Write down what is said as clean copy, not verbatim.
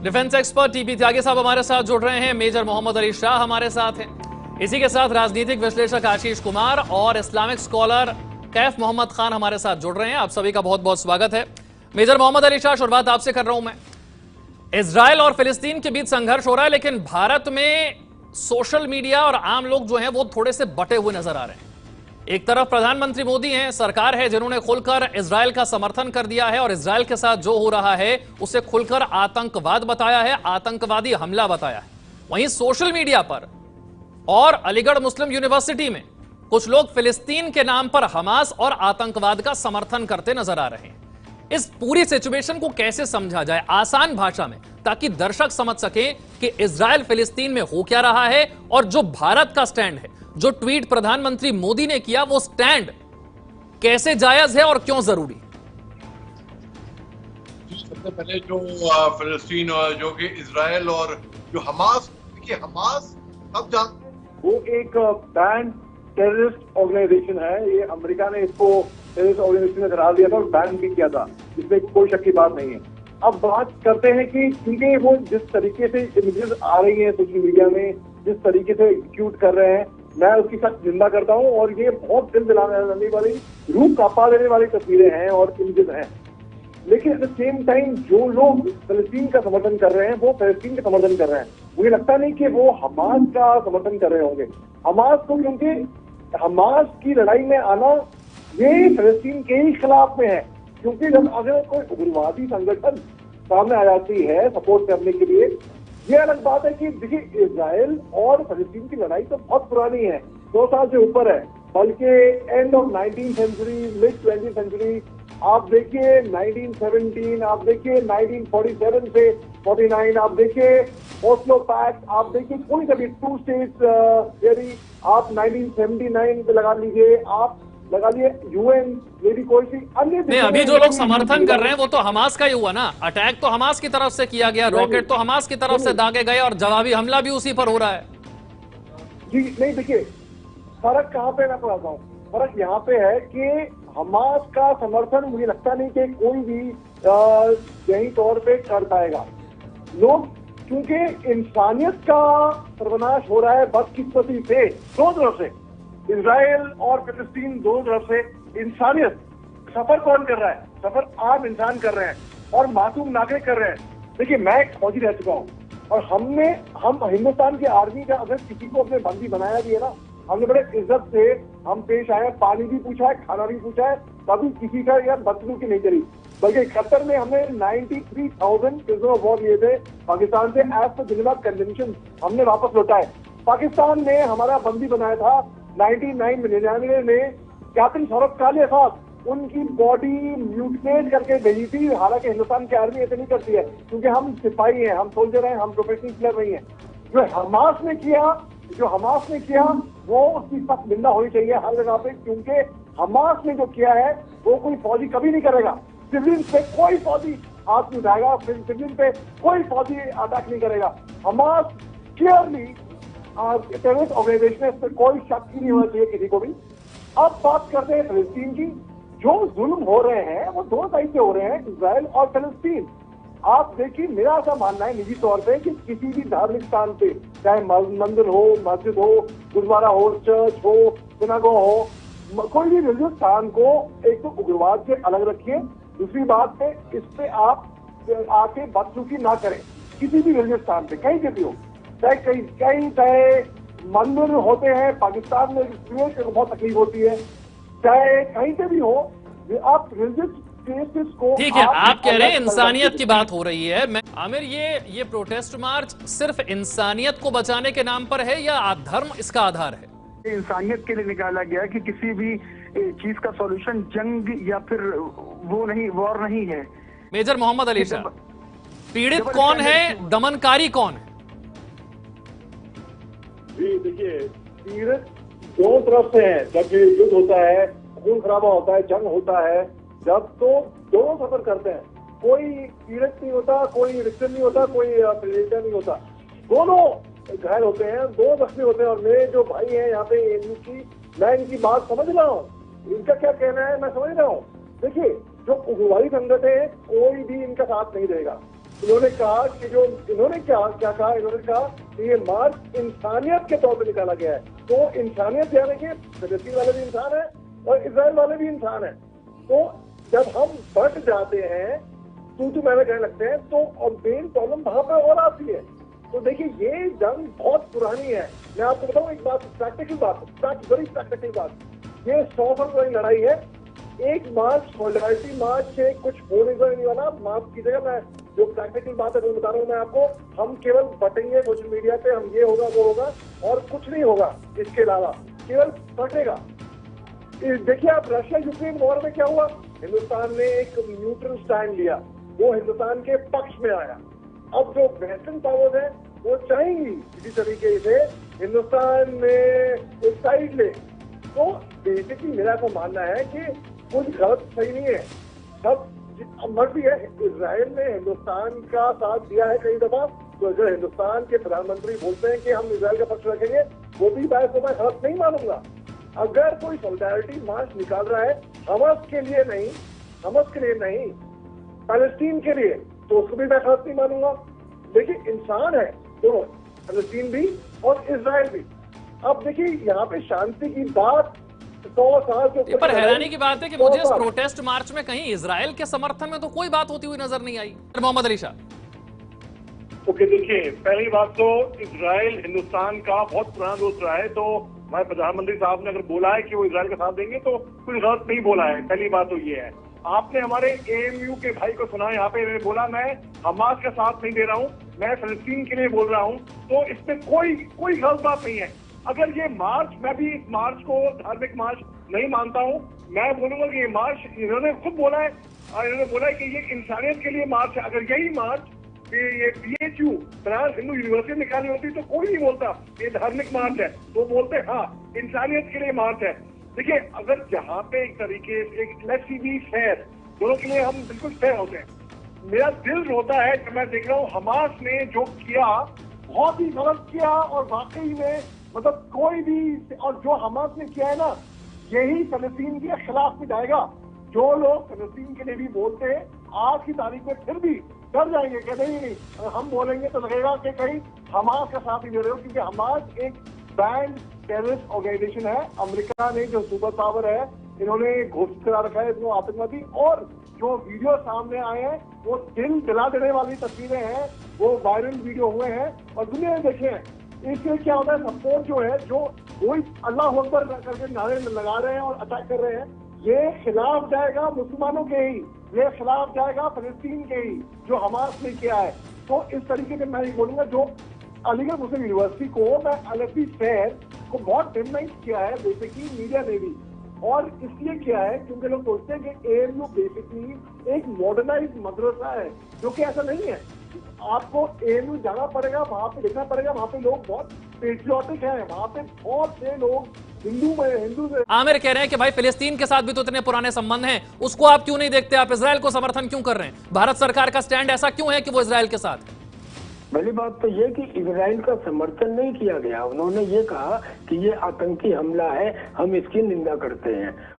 Defence expert TP त्यागी साहब हमारे साथ जुड़ रहे हैं, मेजर मोहम्मद अली शाह हमारे साथ हैं, इसी के साथ राजनीतिक विश्लेषक आशीष कुमार और इस्लामिक स्कॉलर कैफ मोहम्मद खान हमारे साथ जुड़ रहे हैं। आप सभी का बहुत बहुत स्वागत है। मेजर मोहम्मद अली शाह, शुरुआत आपसे कर रहा हूं मैं। इजराइल और फिलिस्तीन के बीच संघर्ष हो रहा है, लेकिन भारत में सोशल मीडिया और आम लोग जो हैं वो थोड़े से बटे हुए नजर आ रहे हैं। एक तरफ प्रधानमंत्री मोदी हैं, सरकार है जिन्होंने खुलकर इजराइल का समर्थन कर दिया है और इजराइल के साथ जो हो रहा है उसे खुलकर आतंकवाद बताया है, आतंकवादी हमला बताया है। वहीं सोशल मीडिया पर और अलीगढ़ मुस्लिम यूनिवर्सिटी में कुछ लोग फिलिस्तीन के नाम पर हमास और आतंकवाद का समर्थन करते नजर आ रहे हैं। इस पूरी सिचुएशन को कैसे समझा जाए आसान भाषा में, ताकि दर्शक समझ सकें कि इजराइल फिलिस्तीन में हो क्या रहा है और जो भारत का स्टैंड है, जो ट्वीट प्रधानमंत्री मोदी ने किया, वो स्टैंड कैसे जायज है और क्यों जरूरी है? सबसे पहले जो फिलिस्तीन और जो कि इजराइल और जो हमास, देखिए हमास सब जानते हैं वो एक बैन टेररिस्ट ऑर्गेनाइजेशन है। ये अमेरिका ने इसको टेररिस्ट ऑर्गेनाइजेशन में करार दिया था और बैन भी किया था, इसमें कोई शक की बात नहीं है। अब बात करते हैं कि क्योंकि वो जिस तरीके से इमेजेस आ रही हैं सोशल मीडिया में, जिस तरीके से एग्जीक्यूट कर रहे हैं, मैं उसकी सख्त निंदा करता हूं और ये बहुत दिल दिलाने वाली, रूह कांपा देने वाली तस्वीरें हैं और इमेजेस हैं। लेकिन एट द सेम टाइम जो लोग फिलिस्तीन का समर्थन कर रहे हैं वो फिलिस्तीन का समर्थन कर रहे हैं। मुझे लगता नहीं कि वो हमास का समर्थन कर रहे होंगे। हमास को, क्योंकि हमास की लड़ाई में आना ये फिलिस्तीन के ही खिलाफ में है। क्योंकि जब अगर कोई उग्रवादी संगठन सामने आ जाती है सपोर्ट करने के लिए, ये अलग बात है कि देखिए इजराइल और फिलिस्तीन की लड़ाई तो बहुत पुरानी है, 2 साल से ऊपर है, बल्कि end of 19th century, mid 20th century, आप देखिए 1917, आप देखिए 1947 से 49, आप देखिए ओस्लो पैक्ट, आप देखिए कोई कभी 2 स्टेट्स थियरी, आप 1979 पे लगा लीजिए, आप लगा लिए यूएन, मेरी कोई सी अन्य नहीं, अभी जो लोग समर्थन कर रहे हैं वो तो हमास का ही हुआ ना। अटैक तो हमास की तरफ से किया गया, रॉकेट तो हमास की तरफ से दागे गए और जवाबी हमला भी उसी पर हो रहा है। जी नहीं, देखिए फर्क कहाँ पे मैं बताता हूँ। फर्क यहाँ पे है कि हमास का समर्थन मुझे लगता नहीं कि कोई भी सही तौर पे कर पाएगा। लोग, क्योंकि इंसानियत का सर्वनाश हो रहा है बदकिस्मती से, दोनों तरफ से, इजराइल और फिलिस्तीन दोनों तरफ से। इंसानियत सफर कौन कर रहा है? सफर आम इंसान कर रहे हैं और मासूम नागरिक कर रहे हैं। देखिए मैं एक फौजी रह चुका हूँ और हम हिंदुस्तान की आर्मी का अगर किसी को अपने बंदी बनाया भी है ना, हमने बड़े इज्जत से हम पेश आए, पानी भी पूछा है, खाना भी पूछा है, कभी किसी का यार बदसलूकी नहीं करी। बल्कि 71 में हमने 93,000 प्रिजनर ऑफ वॉर लिए थे पाकिस्तान से, एज पर जिनेवा कन्वेंशन हमने वापस लौटाए। पाकिस्तान ने हमारा बंदी बनाया था 99 में कैप्टन सौरभ कालिया साहब, उनकी बॉडी म्यूटिलेट करके भेजी थी। हालांकि हिंदुस्तान की आर्मी ऐसे नहीं करती है, क्योंकि हम सिपाही हैं, हम सोल्जर हैं, हम प्रोफेशनल प्लेयर नहीं है। जो हमास ने किया वो उसकी सख्त निंदा होनी चाहिए हर जगह पे, क्योंकि हमास ने जो किया है वो कोई फौजी कभी नहीं करेगा। सिविलियन पे कोई फौजी हाथ नहीं उठाएगा, सिविलियन पे कोई फौजी अटैक नहीं करेगा। हमास क्लियरली टेररिस्ट ऑर्गेनाइजेशन है, इस पर कोई शक ही नहीं होना चाहिए किसी को भी। अब बात करते हैं फिलिस्तीन की। जो जुल्म हो रहे हैं वो 2 साइड से हो रहे हैं, इजराइल और फिलिस्तीन। आप देखिए, मेरा ऐसा मानना है निजी तौर पे कि किसी भी धार्मिक स्थान पे, चाहे मंदिर हो, मस्जिद हो, गुरुद्वारा हो, चर्च हो, सिनागोग हो, कोई भी रिलीजियस स्थान को एक तो उग्रवाद से अलग रखिए। दूसरी बात है, इस पे आप आके बदसलूकी ना करें किसी भी रिलीजियस स्थान पे, कहीं पे भी हो, चाहे मंदिर होते हैं पाकिस्तान में, बहुत तकलीफ होती है, चाहे कहीं पे भी हो, आप रिलीजियस प्लेसेस को। ठीक है, आप कह रहे हैं इंसानियत की बात हो रही है। मैं आमिर, ये प्रोटेस्ट मार्च सिर्फ इंसानियत को बचाने के नाम पर है या धर्म इसका आधार है? इंसानियत के लिए निकाला गया कि किसी भी चीज का सॉल्यूशन जंग या फिर वो नहीं, वॉर नहीं है। मेजर मोहम्मद अली शाह, पीड़ित कौन है, दमनकारी कौन है? जी देखिए, पीड़ित दोनों तरफ से है। जब ये युद्ध होता है, खून खराबा होता है, जंग होता है, जब तो दोनों सफर करते हैं। कोई पीड़ित नहीं होता, कोई रिक्टर नहीं होता, कोई प्रेडेटर नहीं होता, दोनों घायल होते हैं, 2 जख्मी होते हैं। और मेरे जो भाई हैं यहाँ पे एएनयू की, मैं इनकी बात समझ रहा हूँ, इनका क्या कहना है मैं समझ रहा हूँ। देखिए, जो उग्रवादी संगठन है कोई भी इनका साथ नहीं देगा। इन्होंने कहा कि जो इन्होंने क्या क्या कहा, इन्होंने कहा कि ये मार्च इंसानियत के तौर पे निकाला गया है। तो इंसानियत यानी कि फिलिस्तीन वाले भी इंसान है और इजराइल वाले भी इंसान है। तो जब हम बट जाते हैं, तू मैंने कहने लगते हैं, तो और मेन प्रॉब्लम वहां पर और आती है। तो देखिए ये जंग बहुत पुरानी है। मैं आपको बताऊं एक बात, प्रैक्टिकल बात, बड़ी प्रैक्टिकल बात, ये 100 साल पुरानी लड़ाई है। एक मार्च सॉलिडारिटी मार्च से कुछ हो नहीं वाला। माफ कीजिएगा, मैं जो प्रैक्टिकल बात है वो बता रहा हूँ मैं आपको। हम केवल बटेंगे सोशल मीडिया पे, हम ये होगा वो होगा और कुछ नहीं होगा इसके अलावा, केवल फटेगा। देखिए आप रशिया यूक्रेन वॉर में क्या हुआ, हिंदुस्तान ने एक न्यूट्रल स्टैंड लिया, वो हिंदुस्तान के पक्ष में आया। अब जो वेस्टर्न पावर्स है वो चाहेंगी किसी तरीके से हिंदुस्तान में एक साइड ले। तो बेसिकली मेरा को मानना है कि कुछ गलत सही नहीं है, सब मर्जी है। इजराइल ने हिंदुस्तान का साथ दिया है कई दफा, तो जो हिंदुस्तान के प्रधानमंत्री बोलते हैं कि हम इजराइल का पक्ष रखेंगे, वो भी बात को मैं गलत नहीं मानूंगा। अगर कोई सॉलिडारिटी मार्च निकाल रहा है हमास के लिए नहीं, पैलेस्टीन के लिए, तो उसको भी मैं गलत नहीं मानूंगा। देखिए इंसान है दोनों, पैलेस्टीन भी और इजराइल भी। अब देखिए यहाँ पे शांति की बात 100 साल के ऊपर। पर हैरानी की बात है कि मुझे इस प्रोटेस्ट मार्च में कहीं इजराइल के समर्थन में तो कोई बात होती हुई नजर नहीं आई। मोहम्मद अली शाह। ओके, देखिए पहली बात तो इजराइल हिंदुस्तान का बहुत पुराना दोस्त रहा है, तो हमारे प्रधानमंत्री साहब ने अगर बोला है कि वो इजराइल का साथ देंगे तो कुछ गलत नहीं बोला है। पहली बात तो ये है। आपने हमारे एएमयू के भाई को सुना, यहाँ पे इन्होंने बोला मैं हमास का साथ नहीं दे रहा हूँ, मैं फिलिस्तीन के लिए बोल रहा हूँ। तो इसमें कोई गलत बात नहीं है। अगर ये मार्च, मैं भी इस मार्च को धार्मिक मार्च नहीं मानता हूँ, मैं बोलूंगा कि ये मार्च इन्होंने खुद बोला है, और इन्होंने बोला है कि ये इंसानियत के लिए मार्च है। अगर यही मार्च ये BHU बनारस हिंदू यूनिवर्सिटी निकाली होती तो कोई नहीं बोलता ये धार्मिक मार्च है, तो बोलते हाँ इंसानियत के लिए मार्च है। देखिए अगर जहाँ पे एक तरीके से लेट्स बी फेयर, दोनों के लिए हम बिल्कुल फेयर होते हैं। मेरा दिल रोता है जब मैं देख रहा हूँ हमास ने जो किया बहुत ही गलत किया, और वाकई में मतलब कोई भी, और जो हमास ने किया है ना यही फलस्तीन के खिलाफ भी जाएगा। जो लोग फलस्तीन के लिए भी बोलते हैं आज की तारीख में फिर भी डर जाएंगे, कहते नहीं हम बोलेंगे तो लगेगा कि कहीं हमास का साथ ही दे रहे हो, क्योंकि हमास एक बैंड टेररिस्ट ऑर्गेनाइजेशन है। अमेरिका ने जो सुपर पावर है इन्होंने घोषित करा रखा है इसको आतंकवादी, और जो वीडियो सामने आए हैं वो दिल दिला देने वाली तस्वीरें हैं, वो वायरल वीडियो हुए हैं और दुनिया ने देखे हैं। इससे क्या होता है, सपोर्ट जो है, जो कोई अल्लाह अकबर करके नारे लगा रहे हैं और अटैक कर रहे हैं, ये खिलाफ जाएगा मुसलमानों के ही, ये खिलाफ जाएगा फलस्तीन के ही जो हमास ने किया है। तो इस तरीके से मैं ये बोलूंगा, जो अलीगढ़ मुस्लिम यूनिवर्सिटी को मैं अलफी फेयर को बहुत डिमोनाइज किया है बेसिकली मीडिया ने भी, और इसलिए किया है क्योंकि लोग सोचते हैं कि AMU बेसिकली एक मॉडर्नाइज मदरसा है, जो कि ऐसा नहीं है। आपको AMU जाना पड़ेगा, वहाँ पे देखना पड़ेगा, वहाँ पे लोग बहुत पेट्रियोटिक हैं, वहाँ पे बहुत से लोग हिंदू आमिर कह रहे हैं कि भाई फिलिस्तीन के साथ भी तो इतने पुराने संबंध हैं, उसको आप क्यों नहीं देखते, आप इजराइल को समर्थन क्यों कर रहे हैं? भारत सरकार का स्टैंड ऐसा क्यों है कि वो इजराइल के साथ है? पहली बात तो ये कि इजराइल का समर्थन नहीं किया गया, उन्होंने ये कहा कि ये आतंकी हमला है, हम इसकी निंदा करते हैं।